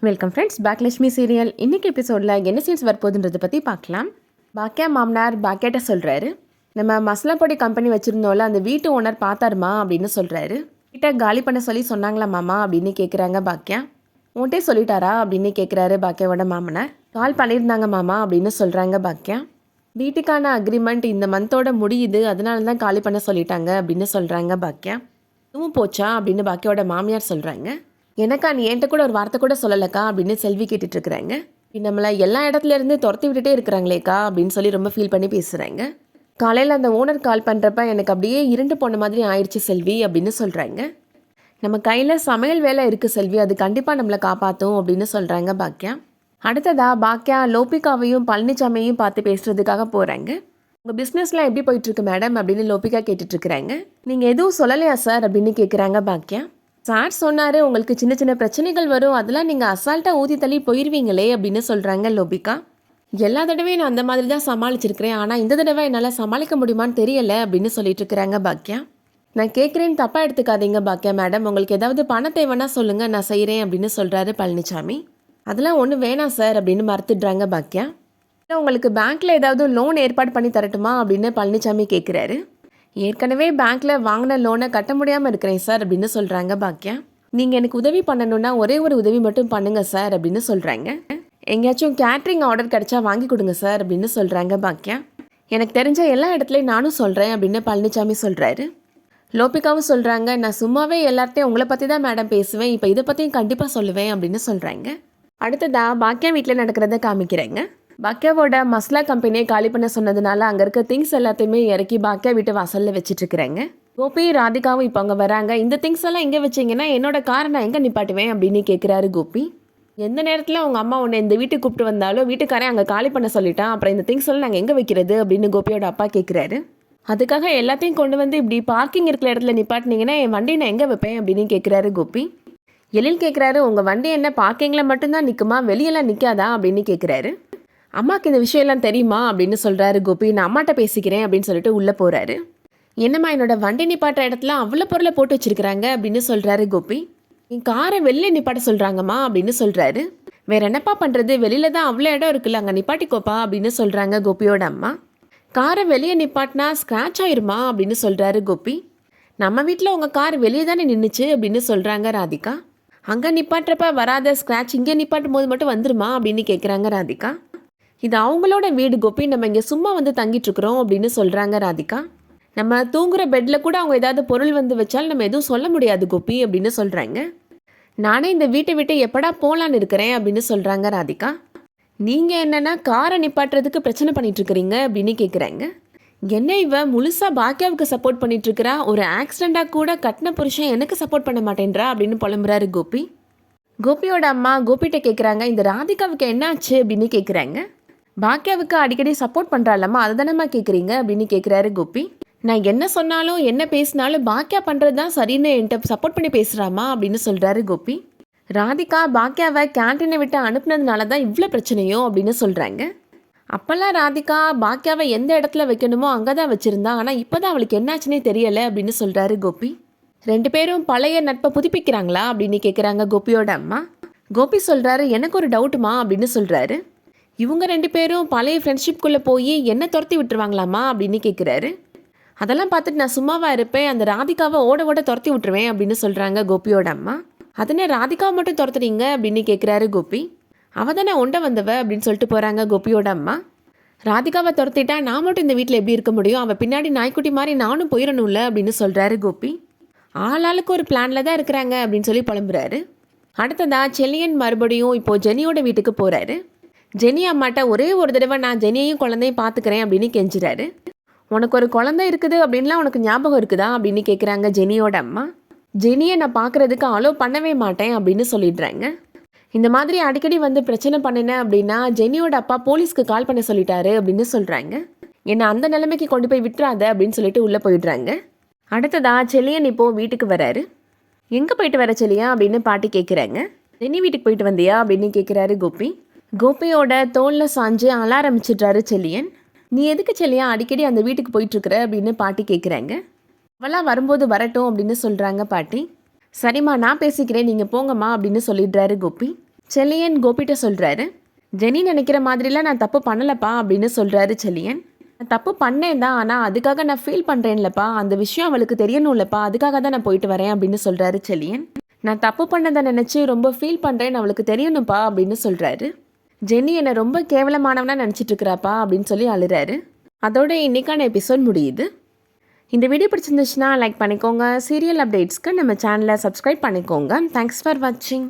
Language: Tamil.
வெல்கம் ஃப்ரெண்ட்ஸ், பேக்லட்சுமி சீரியல் இன்னைக்கு எபிசோடில் என்ன சீன்ஸ் வரப்போகுதுன்றதை பற்றி பார்க்கலாம். பாக்கியா மாமனார் பாக்கியாட்ட சொல்கிறாரு, நம்ம மசாலா பொடி கம்பெனி வச்சுருந்தோம்ல, அந்த வீட்டு ஓனர் பார்த்தாருமா அப்படின்னு சொல்கிறாரு. வீட்டை காலி பண்ண சொல்லி சொன்னாங்களா மாமா அப்படின்னு கேட்குறாங்க பாக்கியா. உன்ட்டே சொல்லிட்டாரா அப்படின்னு கேட்குறாரு பாக்கியாவோட மாமனார். கால் பண்ணியிருந்தாங்க மாமா அப்படின்னு சொல்கிறாங்க பாக்கியா. வீட்டுக்கான அக்ரிமெண்ட் இந்த மந்தோட முடியுது, அதனால தான் காலி பண்ண சொல்லிட்டாங்க அப்படின்னு சொல்கிறாங்க பாக்கியா. இதுவும் போச்சா அப்படின்னு பாக்கியாவோட மாமியார் சொல்கிறாங்க. எனக்கா நீ என்கிட்ட கூட ஒரு வார்த்தை கூட சொல்லலக்கா அப்படின்னு செல்வி கேட்டுட்டு இருக்கிறாங்க. நம்மளை எல்லா இடத்துல இருந்து துரத்தி விட்டுட்டே இருக்கிறாங்களேக்கா அப்படின்னு சொல்லி ரொம்ப ஃபீல் பண்ணி பேசுகிறாங்க. காலையில் அந்த ஓனர் கால் பண்ணுறப்ப எனக்கு அப்படியே இருண்டு போன மாதிரி ஆயிடுச்சு செல்வி அப்படின்னு சொல்கிறாங்க. நம்ம கையில் சமையல் வேலை இருக்குது செல்வி, அது கண்டிப்பாக நம்மளை காப்பாற்றும் அப்படின்னு சொல்கிறாங்க பாக்கியா. அடுத்ததா பாக்கியா லோபிகாவையும் பழனிசாமியையும் பார்த்து பேசுகிறதுக்காக போகிறாங்க. உங்கள் பிஸ்னஸ்லாம் எப்படி போயிட்டுருக்கு மேடம் அப்படின்னு லோபிகா கேட்டுட்ருக்குறாங்க. நீங்கள் எதுவும் சொல்லலையா சார் அப்படின்னு கேட்குறாங்க பாக்கியா. சார் சொன்னார் உங்களுக்கு சின்ன சின்ன பிரச்சனைகள் வரும், அதெல்லாம் நீங்கள் அசால்ட்டாக ஊற்றி தள்ளி போயிடுவீங்களே அப்படின்னு சொல்கிறாங்க லோபிகா. எல்லா தடவையும் நான் அந்த மாதிரி தான் சமாளிச்சிருக்கிறேன், ஆனால் இந்த தடவை என்னால் சமாளிக்க முடியுமான்னு தெரியலை அப்படின்னு சொல்லிட்டு இருக்கிறாங்க பாக்கியா. நான் கேட்குறேன்னு தப்பாக எடுத்துக்காதீங்க பாக்கியா மேடம், உங்களுக்கு ஏதாவது பணம் தேவைன்னா சொல்லுங்கள், நான் செய்கிறேன் அப்படின்னு சொல்கிறாரு பழனிசாமி. அதெல்லாம் ஒன்றும் வேணாம் சார் அப்படின்னு மறுத்துடுறாங்க பாக்கியா. இல்லை உங்களுக்கு பேங்க்கில் ஏதாவது லோன் ஏற்பாடு பண்ணி தரட்டுமா அப்படின்னு பழனிசாமி கேட்குறாரு. ஏற்கனவே பேங்க்கில் வாங்கின லோனை கட்ட முடியாமல் இருக்கிறேன் சார் அப்படின்னு சொல்கிறாங்க பாக்கியா. நீங்கள் எனக்கு உதவி பண்ணணுன்னா ஒரே ஒரு உதவி மட்டும் பண்ணுங்கள் சார் அப்படின்னு சொல்கிறாங்க. எங்கேயாச்சும் கேட்ரிங் ஆர்டர் கிடச்சா வாங்கி கொடுங்க சார் அப்படின்னு சொல்கிறாங்க பாக்கியா. எனக்கு தெரிஞ்ச எல்லா இடத்துலையும் நானும் சொல்கிறேன் அப்படின்னு பழனிசாமி சொல்கிறாரு. லோபிகாவும் சொல்கிறாங்க, நான் சும்மாவே எல்லார்ட்டையும் உங்களை பற்றி தான் மேடம் பேசுவேன், இப்போ இதை பற்றியும் கண்டிப்பாக சொல்லுவேன் அப்படின்னு சொல்கிறாங்க. அடுத்ததாக பாக்கியா வீட்டில் நடக்கிறத காமிக்கிறேங்க. பாக்கியாவோட மசாலா கம்பெனியை காலி பண்ண சொன்னதுனால அங்கே இருக்க திங்ஸ் எல்லாத்தையுமே இறக்கி பாக்கியா வீட்டு வாசலில் வச்சுட்ருக்குறேங்க. கோபி ராதிகாவும் இப்போ அங்கே வராங்க. இந்த திங்ஸ் எல்லாம் எங்கே வச்சிங்கன்னா என்னோட காரை நான் எங்கே நிப்பாட்டுவேன் அப்படின்னு கேட்குறாரு கோபி. எந்த நேரத்தில் அவங்க அம்மா உன்னை இந்த வீட்டுக்கு கூப்பிட்டு வந்தாலும் வீட்டுக்காரன் அங்கே காலி பண்ண சொல்லிட்டான், அப்புறம் இந்த திங்ஸ் எல்லாம் நாங்கள் எங்கே வைக்கிறது அப்படின்னு கோபியோட அப்பா கேட்குறாரு. அதுக்காக எல்லாத்தையும் கொண்டு வந்து இப்படி பார்க்கிங் இருக்கிற இடத்துல நிப்பாட்டினீங்கன்னா என் வண்டி நான் எங்கே வைப்பேன் அப்படின்னு கேட்குறாரு கோபி. எழில் கேட்குறாரு, உங்கள் வண்டி என்ன பார்க்கிங்கில் மட்டும்தான் நிற்குமா, வெளியெல்லாம் நிற்காதா அப்படின்னு கேட்குறாரு. அம்மாவுக்கு இந்த விஷயம்லாம் தெரியுமா அப்படின்னு சொல்கிறாரு கோபி. நான் அம்மாட்ட பேசிக்கிறேன் அப்படின்னு சொல்லிட்டு உள்ளே போகிறாரு. என்னம்மா என்னோட வண்டி நிப்பாட்டுற இடத்துல அவ்வளோ பொருளை போட்டு வச்சுருக்கிறாங்க அப்படின்னு சொல்கிறாரு கோபி. என் காரை வெளியே நிப்பாட்ட சொல்கிறாங்கம்மா அப்படின்னு சொல்கிறாரு. வேற என்னப்பா பண்ணுறது, வெளியில தான் அவ்வளோ இடம் இருக்குல்ல, அங்கே நிப்பாட்டிக்கோப்பா அப்படின்னு சொல்கிறாங்க கோபியோட அம்மா. காரை வெளியே நிப்பாட்டினா ஸ்க்ராட்ச் ஆயிருமா அப்படின்னு சொல்கிறாரு கோபி. நம்ம வீட்டில் உங்கள் கார் வெளியே தானே நின்றுச்சு அப்படின்னு சொல்கிறாங்க ராதிகா. அங்கே நிப்பாட்டுறப்ப வராத ஸ்க்ராட்ச் இங்கே நிப்பாட்டும் போது மட்டும் வந்துருமா அப்படின்னு கேட்குறாங்க ராதிகா. இது அவங்களோட வீடு கோபி, நம்ம இங்கே சும்மா வந்து தங்கிட்டுருக்குறோம் அப்படின்னு சொல்கிறாங்க ராதிகா. நம்ம தூங்குகிற பெட்டில் கூட அவங்க ஏதாவது பொருள் வந்து வச்சாலும் நம்ம எதுவும் சொல்ல முடியாது கோபி அப்படின்னு சொல்கிறாங்க. நானே இந்த வீட்டை விட்டு எப்படா போகலான்னு இருக்கிறேன் அப்படின்னு சொல்கிறாங்க ராதிகா. நீங்கள் என்னென்னா காரை நிப்பாட்டுறதுக்கு பிரச்சனை பண்ணிகிட்ருக்கிறீங்க அப்படின்னு கேட்குறாங்க. என்ன இவ முழுசாக பாக்கியாவுக்கு சப்போர்ட் பண்ணிகிட்ருக்கிறா, ஒரு ஆக்சிடெண்ட்டாக கூட கட்டின புருஷன் எனக்கு சப்போர்ட் பண்ண மாட்டேன்றா அப்படின்னு புலம்புறாரு கோபி. கோபியோட அம்மா கோபிகிட்ட கேட்குறாங்க, இந்த ராதிகாவுக்கு என்ன ஆச்சு அப்படின்னு கேட்குறாங்க. பாக்கியாவுக்கு அடிக்கடி சப்போர்ட் பண்ணுறாள்லம்மா, அதை தானம்மா கேட்குறீங்க அப்படின்னு கேட்குறாரு கோபி. நான் என்ன சொன்னாலும் என்ன பேசினாலும் பாக்கியா பண்ணுறது தான் சரின்னு என்கிட்ட சப்போர்ட் பண்ணி பேசுகிறாமா அப்படின்னு சொல்கிறாரு கோபி. ராதிகா பாக்கியாவை கேன்டீனை விட்டு அனுப்புனதுனால தான் இவ்வளோ பிரச்சனையோ அப்படின்னு சொல்கிறாங்க. அப்போல்லாம் ராதிகா பாக்கியாவை எந்த இடத்துல வைக்கணுமோ அங்கே தான் வச்சுருந்தா, ஆனால் இப்போ தான் அவளுக்கு என்னாச்சுன்னே தெரியலை அப்படின்னு சொல்கிறாரு கோபி. ரெண்டு பேரும் பழைய நட்பை புதுப்பிக்கிறாங்களா அப்படின்னு கேட்குறாங்க கோபியோட அம்மா. கோபி சொல்கிறாரு, எனக்கு ஒரு டவுட்டுமா அப்படின்னு சொல்கிறாரு. இவங்க ரெண்டு பேரும் பழைய ஃப்ரெண்ட்ஷிப்குள்ளே போய் என்ன துரத்தி விட்டுருவாங்களாமா அப்படின்னு கேட்குறாரு. அதெல்லாம் பார்த்துட்டு நான் சும்மாவாக இருப்பேன், அந்த ராதிகாவை ஓட ஓட துரத்தி விட்டுருவேன் அப்படின்னு சொல்கிறாங்க கோபியோட அம்மா. அதனே ராதிகாவை மட்டும் துரத்துறீங்க அப்படின்னு கேட்குறாரு கோபி. அவள் தானே ஒண்ட வந்தவ அப்படின்னு சொல்லிட்டு போகிறாங்க கோபியோட அம்மா. ராதிகாவை துரத்திட்டா நான் மட்டும் இந்த வீட்டில் எப்படி இருக்க முடியும், அவள் பின்னாடி நாய்க்குட்டி மாதிரி நானும் போயிடணும்ல அப்படின்னு சொல்கிறாரு கோபி. ஆளாளுக்கு ஒரு பிளானில் தான் இருக்கிறாங்க அப்படின்னு சொல்லி புலம்புறாரு. அடுத்ததா செல்லியன் மறுபடியும் இப்போது ஜெனியோட வீட்டுக்கு போகிறாரு. ஜெனி அம்மாட்ட ஒரே ஒரு தடவை நான் ஜெனியையும் குழந்தையும் பார்த்துக்கிறேன் அப்படின்னு கெஞ்சுறாரு. உனக்கு ஒரு குழந்தை இருக்குது அப்படின்லாம் உனக்கு ஞாபகம் இருக்குதா அப்படின்னு கேட்குறாங்க ஜெனியோட அம்மா. ஜெனியை நான் பார்க்குறதுக்கு அலோவ் பண்ணவே மாட்டேன் அப்படின்னு சொல்லிடுறாங்க. இந்த மாதிரி அடிக்கடி வந்து பிரச்சனை பண்ணினேன் அப்படின்னா ஜெனியோட அப்பா போலீஸ்க்கு கால் பண்ண சொல்லிட்டாரு அப்படின்னு சொல்கிறாங்க. என்னை அந்த நிலைமைக்கு கொண்டு போய் விட்டுறாத அப்படின்னு சொல்லிட்டு உள்ளே போயிடுறாங்க. அடுத்ததா செல்லியன் இப்போது வீட்டுக்கு வராரு. எங்கே போயிட்டு வர செல்லியா அப்படின்னு பாட்டி கேட்குறாங்க. ஜெனி வீட்டுக்கு போயிட்டு வந்தியா அப்படின்னு கேட்குறாரு கோபி. கோபியோட தோளில் சாஞ்சு அழ ஆரம்பிச்சிட்றாரு செல்லியன். நீ எதுக்கு செல்லியா அடிக்கடி அந்த வீட்டுக்கு போயிட்டுருக்குற அப்படின்னு பாட்டி கேட்குறாங்க. அவளாம் வரும்போது வரட்டும் அப்படின்னு சொல்கிறாங்க பாட்டி. சரிம்மா நான் பேசிக்கிறேன், நீங்கள் போங்கம்மா அப்படின்னு சொல்லிடுறாரு கோபி. செல்லியன் கோபிட்ட சொல்கிறாரு. ஜெனி நினைக்கிற மாதிரிலாம் நான் தப்பு பண்ணலப்பா அப்படின்னு சொல்கிறாரு செல்லியன். நான் தப்பு பண்ணேன் தான், ஆனால் அதுக்காக நான் ஃபீல் பண்ணுறேன்லப்பா, அந்த விஷயம் அவளுக்கு தெரியணும்லப்பா, அதுக்காக தான் நான் போயிட்டு வரேன் அப்படின்னு சொல்கிறாரு செல்லியன். நான் தப்பு பண்ணதை நினச்சி ரொம்ப ஃபீல் பண்ணுறேன்னு அவளுக்கு தெரியணும்ப்பா அப்படின்னு சொல்கிறாரு. ஜென்னி என்னை ரொம்ப கேவலமானவனா நினச்சிட்டு இருக்கிறாப்பா அப்படின்னு சொல்லி அழுறாரு. அதோட இன்னைக்கான எபிசோட் முடியுது. இந்த வீடியோ பிடிச்சிருந்துச்சுன்னா லைக் பண்ணிக்கோங்க. சீரியல் அப்டேட்ஸ்க்கு நம்ம சேனலை சப்ஸ்கிரைப் பண்ணிக்கோங்க. தேங்க்ஸ் ஃபார் வாட்சிங்.